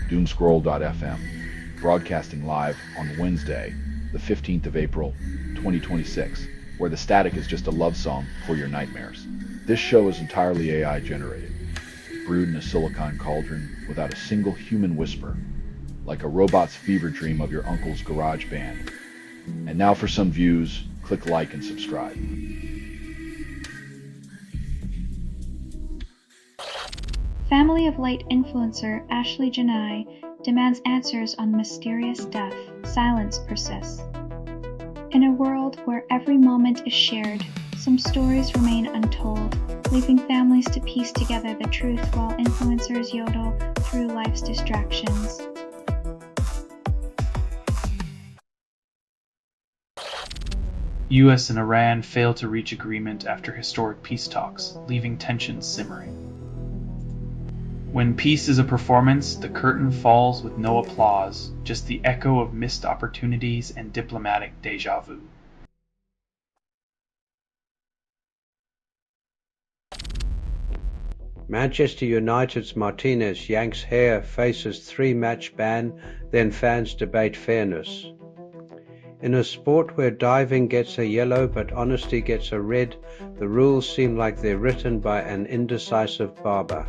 Doomscroll.fm, broadcasting live on Wednesday, the 15th of April, 2026, where the static is just a love song for your nightmares. This show is entirely AI generated, brewed in a silicon cauldron without a single human whisper, like a robot's fever dream of your uncle's garage band. And now for some views, click like and subscribe. Family of Light influencer Ashley Janai demands answers on mysterious death. Silence persists. In a world where every moment is shared, some stories remain untold, leaving families to piece together the truth while influencers yodel through life's distractions. US and Iran fail to reach agreement after historic peace talks, leaving tensions simmering. When peace is a performance, the curtain falls with no applause, just the echo of missed opportunities and diplomatic déjà vu. Manchester United's Martinez yanks hair, faces 3-match ban, then fans debate fairness. In a sport where diving gets a yellow but honesty gets a red, the rules seem like they're written by an indecisive barber.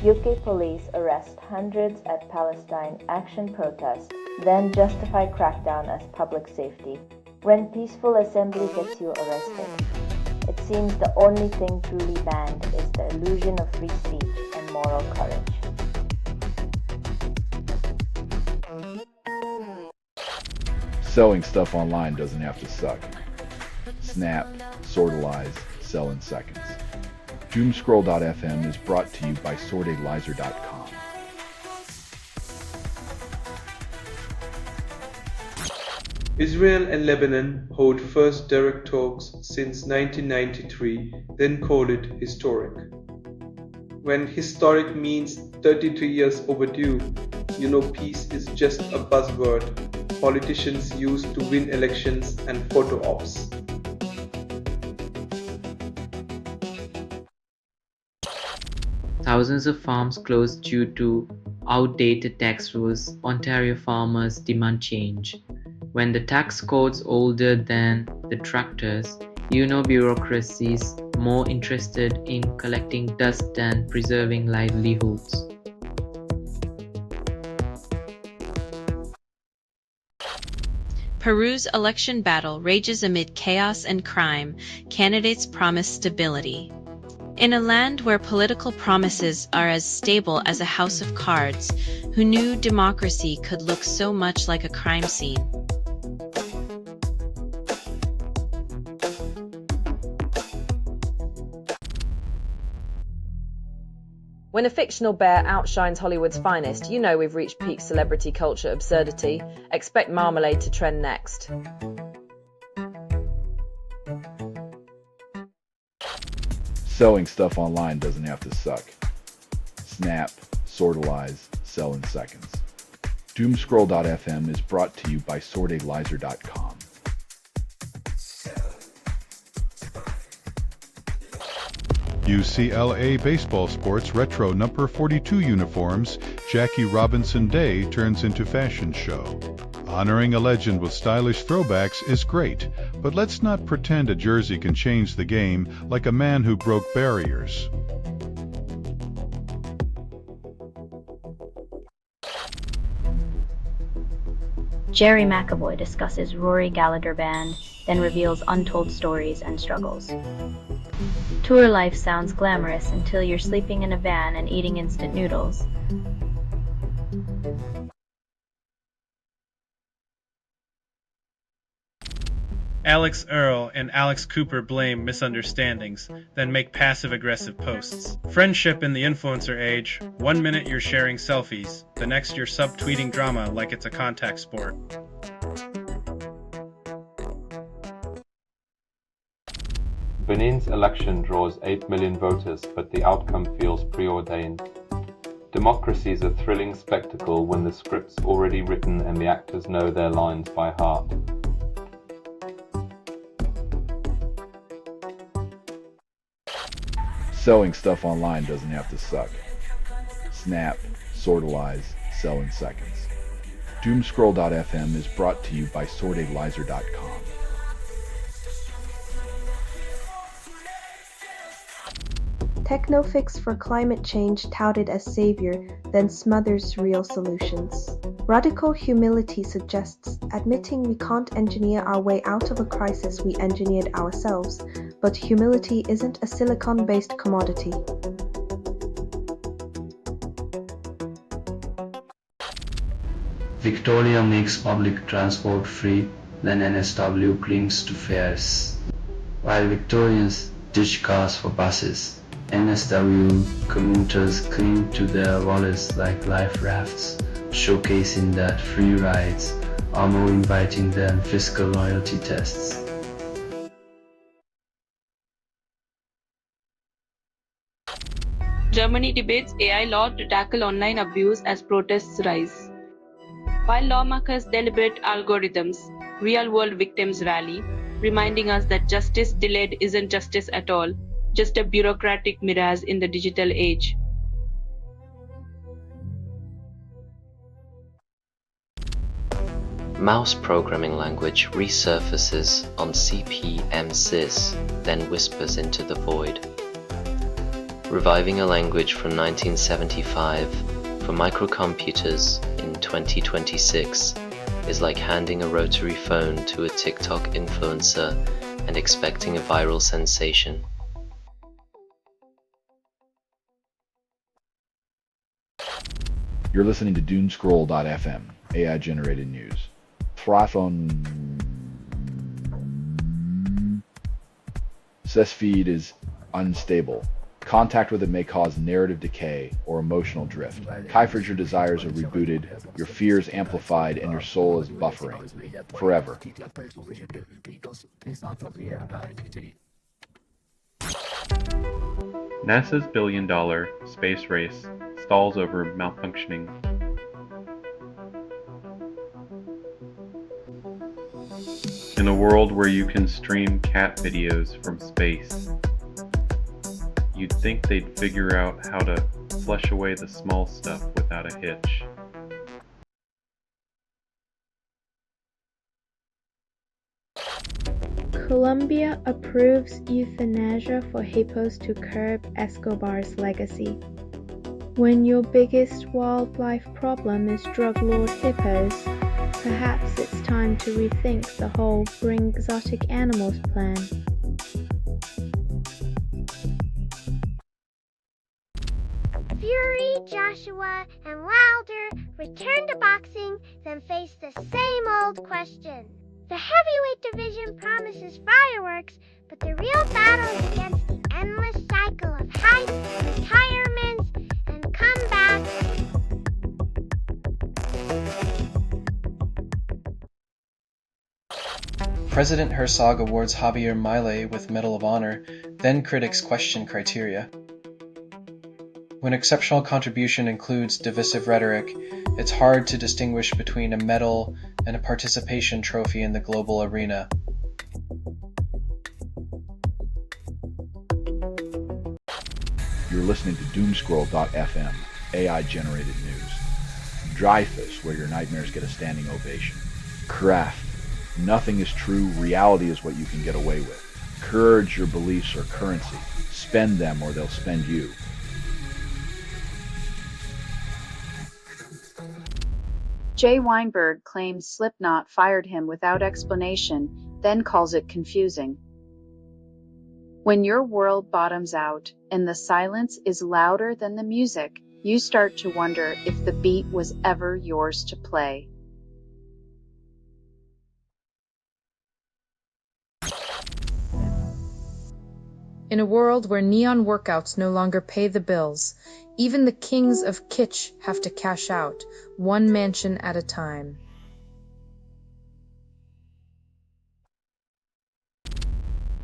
UK police arrest hundreds at Palestine action protest, then justify crackdown as public safety. When peaceful assembly gets you arrested, it seems the only thing truly banned is the illusion of free speech and moral courage. Selling stuff online doesn't have to suck. Snap, sortalize, sell in seconds. Doomscroll.fm is brought to you by sortalizer.com. Israel and Lebanon hold first direct talks since 1993, then call it historic. When historic means 32 years overdue, you know peace is just a buzzword politicians use to win elections and photo ops. Thousands of farms closed due to outdated tax rules. Ontario farmers demand change. When the tax code's older than the tractors, bureaucracy's more interested in collecting dust than preserving livelihoods. Peru's election battle rages amid chaos and crime. Candidates promise stability. In a land where political promises are as stable as a house of cards, who knew democracy could look so much like a crime scene? When a fictional bear outshines Hollywood's finest, you know we've reached peak celebrity culture absurdity. Expect Marmalade to trend next. Selling stuff online doesn't have to suck. Snap, sortalize, sell in seconds. Doomscroll.fm is brought to you by sortalizer.com. UCLA Baseball Sports Retro Number 42 uniforms, Jackie Robinson Day turns into fashion show. Honoring a legend with stylish throwbacks is great, but let's not pretend a jersey can change the game like a man who broke barriers. Jerry McAvoy discusses Rory Gallagher Band, then reveals untold stories and struggles. Tour life sounds glamorous until you're sleeping in a van and eating instant noodles. Alex Earl and Alex Cooper blame misunderstandings, then make passive-aggressive posts. Friendship in the influencer age: 1 minute you're sharing selfies, the next you're subtweeting drama like it's a contact sport. Benin's election draws 8 million voters, but the outcome feels preordained. Democracy is a thrilling spectacle when the script's already written and the actors know their lines by heart. Selling stuff online doesn't have to suck. Snap, sortalize, sell in seconds. Doomscroll.fm is brought to you by sortalizer.com. Technofix for climate change touted as savior, then smothers real solutions. Radical humility suggests admitting we can't engineer our way out of a crisis we engineered ourselves, but humility isn't a silicon-based commodity. Victoria makes public transport free, then NSW clings to fares. While Victorians ditch cars for buses, NSW commuters cling to their wallets like life rafts, showcasing that free rides are more inviting than fiscal loyalty tests. Germany debates AI law to tackle online abuse as protests rise. While lawmakers deliberate algorithms, real-world victims rally, reminding us that justice delayed isn't justice at all, just a bureaucratic mirage in the digital age. Mouse programming language resurfaces on CP/M-Sys, then whispers into the void. Reviving a language from 1975 for microcomputers in 2026 is like handing a rotary phone to a TikTok influencer and expecting a viral sensation. You're listening to Doomscroll.fm, AI-generated news. SES feed is unstable. Contact with it may cause narrative decay or emotional drift. Kiefer's your desires are rebooted, your fears amplified, and your soul is buffering. Forever. NASA's billion-dollar space race stalls over malfunctioning. In a world where you can stream cat videos from space, you'd think they'd figure out how to flush away the small stuff without a hitch. Colombia approves euthanasia for hippos to curb Escobar's legacy. When your biggest wildlife problem is drug lord hippos, perhaps it's time to rethink the whole bring exotic animals plan. Fury, Joshua, and Wilder return to boxing, then face the same old question. The heavyweight division promises fireworks, but the real battle is against the endless cycle of heights, retirements, and comebacks. President Herzog awards Javier Milei with Medal of Honor, then critics question criteria. When exceptional contribution includes divisive rhetoric, it's hard to distinguish between a medal and a participation trophy in the global arena. You're listening to Doomscroll.fm, AI-generated news. Dreyfus, where your nightmares get a standing ovation. Craft. Nothing is true, reality is what you can get away with. Courage, your beliefs are currency. Spend them or they'll spend you. Jay Weinberg claims Slipknot fired him without explanation, then calls it confusing. When your world bottoms out and the silence is louder than the music, you start to wonder if the beat was ever yours to play. In a world where neon workouts no longer pay the bills, even the kings of kitsch have to cash out, one mansion at a time.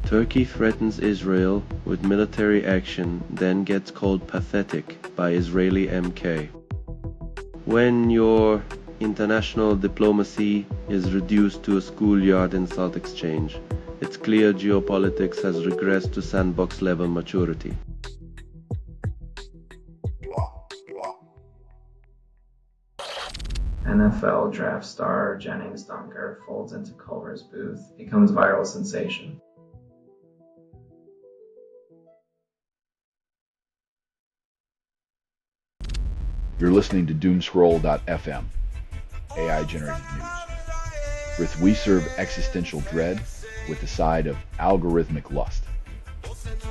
Turkey threatens Israel with military action, then gets called pathetic by Israeli MK. When your international diplomacy is reduced to a schoolyard insult exchange, it's clear geopolitics has regressed to sandbox-level maturity. NFL draft star Jennings Dunker folds into Culver's booth, becomes viral sensation. You're listening to Doomscroll.fm, AI-generated news. With we serve existential dread with a side of algorithmic lust.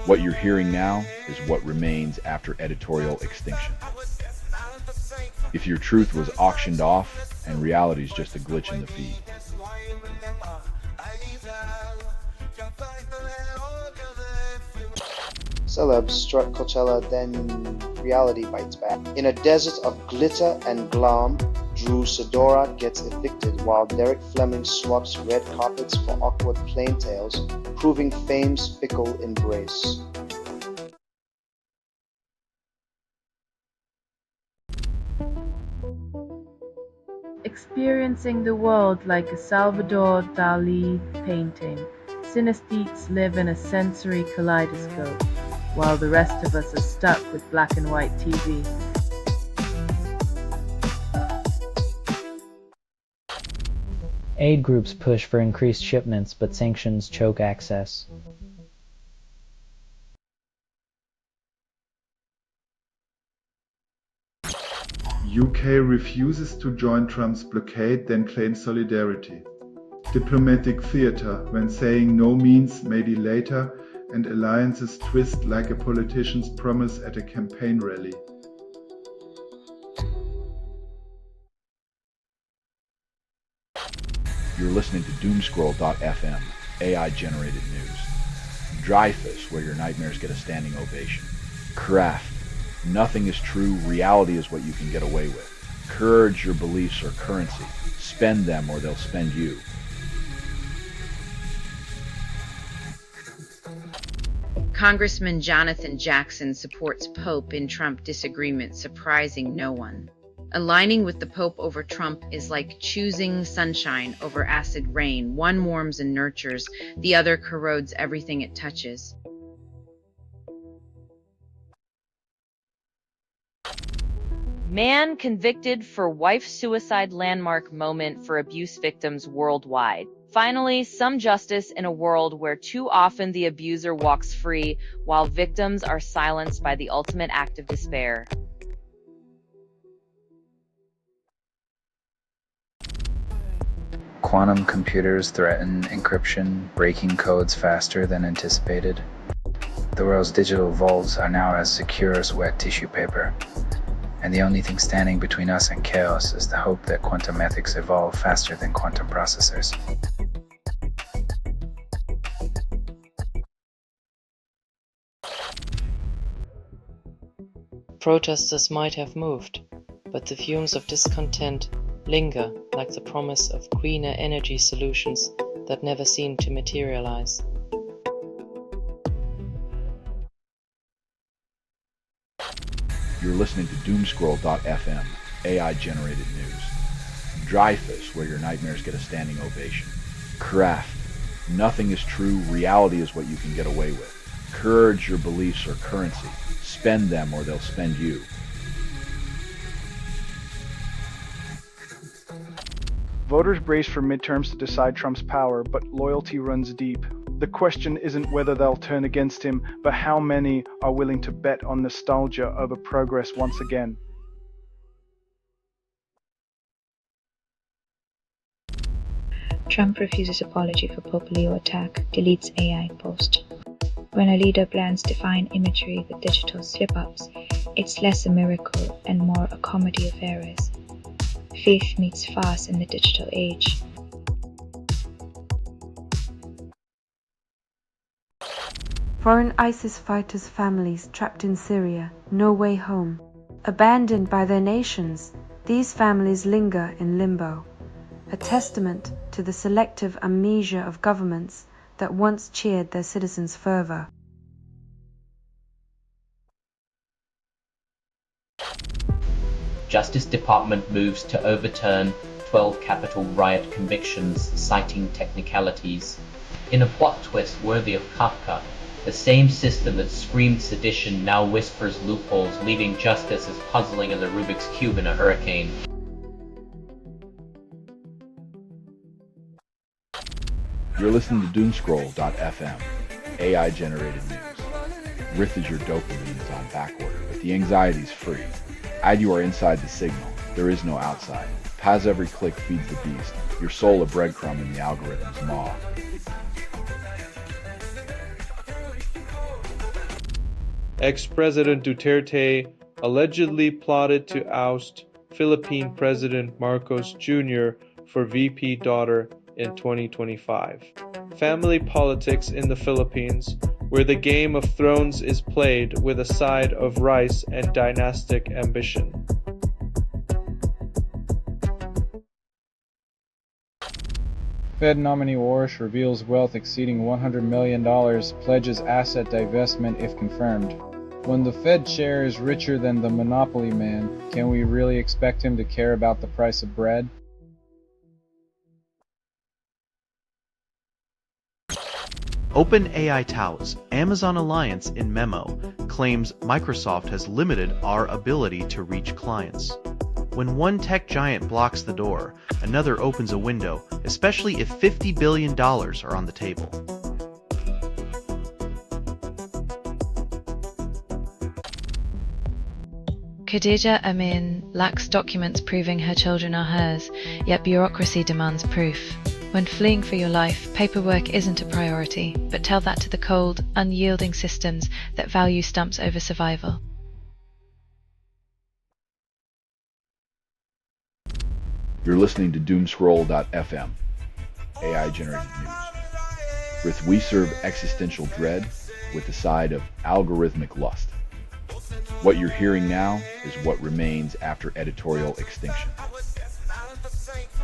What you're hearing now is what remains after editorial extinction. If your truth was auctioned off and reality's just a glitch in the feed. Celebs strut Coachella, then reality bites back. In a desert of glitter and glam, Drew Sidora gets evicted while Derek Fleming swaps red carpets for awkward plain tales, proving fame's fickle embrace. Experiencing the world like a Salvador Dali painting, synesthetes live in a sensory kaleidoscope, while the rest of us are stuck with black and white TV. Aid groups push for increased shipments, but sanctions choke access. UK refuses to join Trump's blockade, then claims solidarity. Diplomatic theater, when saying no means maybe later, and alliances twist like a politician's promise at a campaign rally. You're listening to Doomscroll.fm, AI-generated news. Dreyfus, where your nightmares get a standing ovation. Craft, nothing is true, reality is what you can get away with. Courage, your beliefs are currency. Spend them or they'll spend you. Congressman Jonathan Jackson supports Pope in Trump disagreement, surprising no one. Aligning with the Pope over Trump is like choosing sunshine over acid rain. One warms and nurtures, the other corrodes everything it touches. Man convicted for wife suicide, landmark moment for abuse victims worldwide. Finally, some justice in a world where too often the abuser walks free while victims are silenced by the ultimate act of despair. Quantum computers threaten encryption, breaking codes faster than anticipated. The world's digital vaults are now as secure as wet tissue paper. And the only thing standing between us and chaos is the hope that quantum ethics evolve faster than quantum processors. Protesters might have moved, but the fumes of discontent linger like the promise of greener energy solutions that never seem to materialize. You're listening to Doomscroll.fm, AI-generated news. Dreyfus, where your nightmares get a standing ovation. Craft, nothing is true, reality is what you can get away with. Courage, your beliefs are currency. Spend them or they'll spend you. Voters brace for midterms to decide Trump's power, but loyalty runs deep. The question isn't whether they'll turn against him, but how many are willing to bet on nostalgia over progress once again. Trump refuses apology for Pope Leo attack, deletes AI post. When a leader blends divine imagery with digital slip-ups, it's less a miracle and more a comedy of errors. Faith meets farce in the digital age. Foreign ISIS fighters' families trapped in Syria, no way home. Abandoned by their nations, these families linger in limbo, a testament to the selective amnesia of governments that once cheered their citizens' fervor. Justice Department moves to overturn 12 Capitol riot convictions, citing technicalities. In a plot twist worthy of Kafka, the same system that screamed sedition now whispers loopholes, leaving justice as puzzling as a Rubik's Cube in a hurricane. You're listening to Doomscroll.fm, AI-generated news. Rith is your dopamine is on backorder, but the anxiety's free. As you are inside the signal, there is no outside. Pause every click feeds the beast, your soul a breadcrumb in the algorithm's maw. Ex-President Duterte allegedly plotted to oust Philippine President Marcos Jr. for VP daughter in 2025. Family politics in the Philippines, where the Game of Thrones is played with a side of rice and dynastic ambition. Fed nominee Warish reveals wealth exceeding $100 million, pledges asset divestment if confirmed. When the Fed chair is richer than the monopoly man, can we really expect him to care about the price of bread? OpenAI touts Amazon alliance in memo claims Microsoft has limited our ability to reach clients. When one tech giant blocks the door, another opens a window, especially if $50 billion are on the table. Khadija Amin lacks documents proving her children are hers, yet bureaucracy demands proof. When fleeing for your life, paperwork isn't a priority, but tell that to the cold, unyielding systems that value stumps over survival. You're listening to Doomscroll.fm, AI-generated news. With we serve existential dread with the side of algorithmic lust. What you're hearing now is what remains after editorial extinction.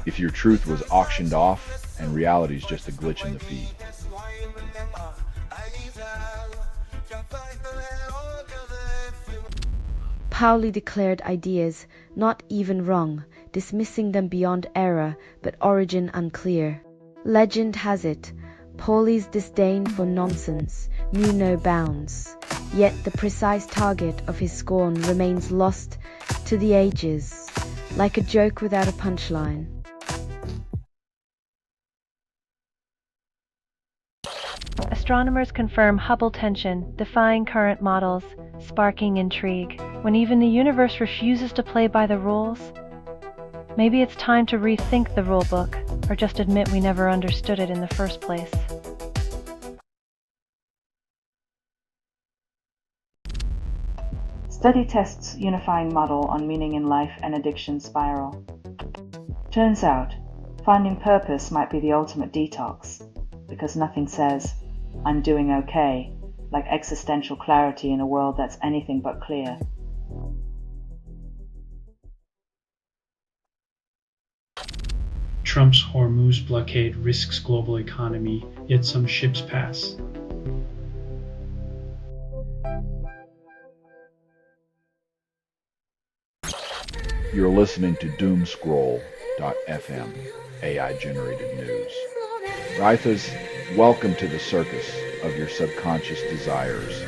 If your truth was auctioned off and reality's just a glitch in the feed. Pauli declared ideas not even wrong, dismissing them beyond error, but origin unclear. Legend has it, Pauli's disdain for nonsense knew no bounds, yet the precise target of his scorn remains lost to the ages, like a joke without a punchline. Astronomers confirm Hubble tension, defying current models, sparking intrigue. When even the universe refuses to play by the rules, maybe it's time to rethink the rulebook, or just admit we never understood it in the first place. Study tests unifying model on meaning in life and addiction spiral. Turns out, finding purpose might be the ultimate detox, because nothing says, "I'm doing okay," like existential clarity in a world that's anything but clear. Trump's Hormuz blockade risks global economy, yet some ships pass. You're listening to Doomscroll.fm, AI-generated news. Rithas, welcome to the circus of your subconscious desires.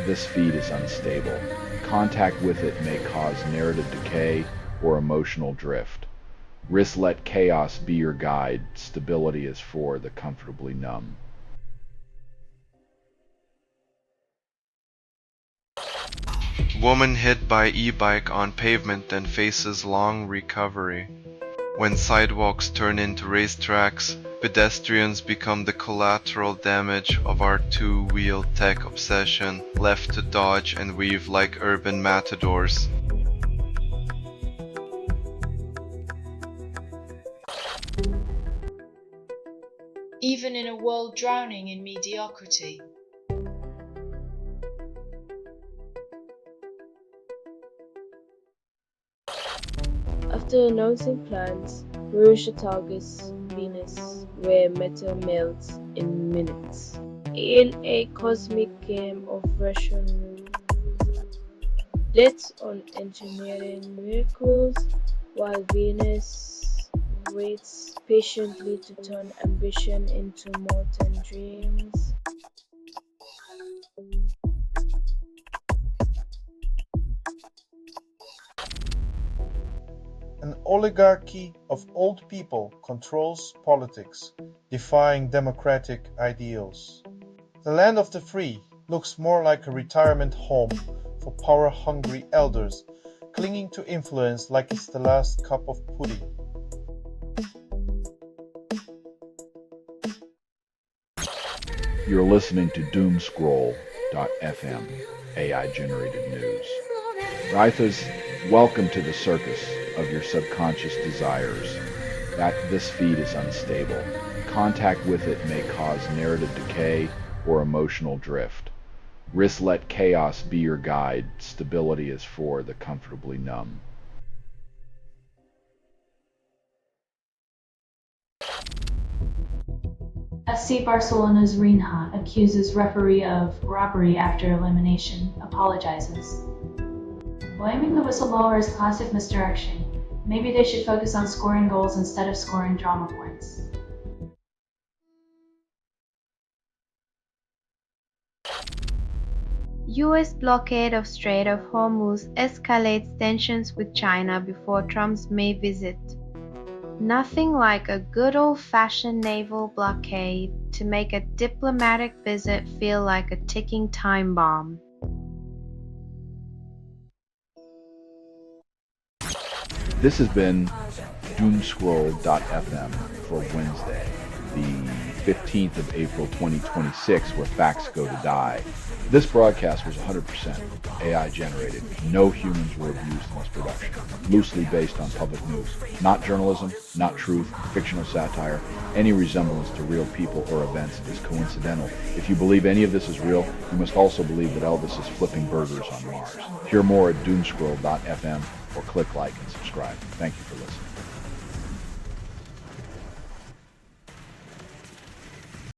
This feed is unstable. Contact with it may cause narrative decay or emotional drift. Let chaos be your guide. Stability is for the comfortably numb. Woman hit by e-bike on pavement then faces long recovery. When sidewalks turn into racetracks, pedestrians become the collateral damage of our two-wheel tech obsession, left to dodge and weave like urban matadors. Even in a world drowning in mediocrity. After announcing plans, Russia targets Venus, where metal melts in minutes. In a cosmic game of Russian bets on engineering miracles, while Venus waits patiently to turn ambition into molten dreams. An oligarchy of old people controls politics, defying democratic ideals. The land of the free looks more like a retirement home for power-hungry elders clinging to influence like it's the last cup of pudding. You're listening to Doomscroll.fm, AI-generated news. Raithas, welcome to the circus of your subconscious desires. This feed is unstable. Contact with it may cause narrative decay or emotional drift. Let chaos be your guide. Stability is for the comfortably numb. SC Barcelona's Reinha accuses referee of robbery after elimination, apologizes. Blaming the whistleblower is classic misdirection. Maybe they should focus on scoring goals instead of scoring drama points. U.S. blockade of Strait of Hormuz escalates tensions with China before Trump's May visit. Nothing like a good old-fashioned naval blockade to make a diplomatic visit feel like a ticking time bomb. This has been Doomscroll.fm for Wednesday, the 15th of April 2026, where facts go to die. This broadcast was 100% AI generated. No humans were abused in this production. Loosely based on public news. Not journalism, not truth, fictional satire. Any resemblance to real people or events is coincidental. If you believe any of this is real, you must also believe that Elvis is flipping burgers on Mars. Hear more at Doomscroll.fm or click like and subscribe. Thank you for listening.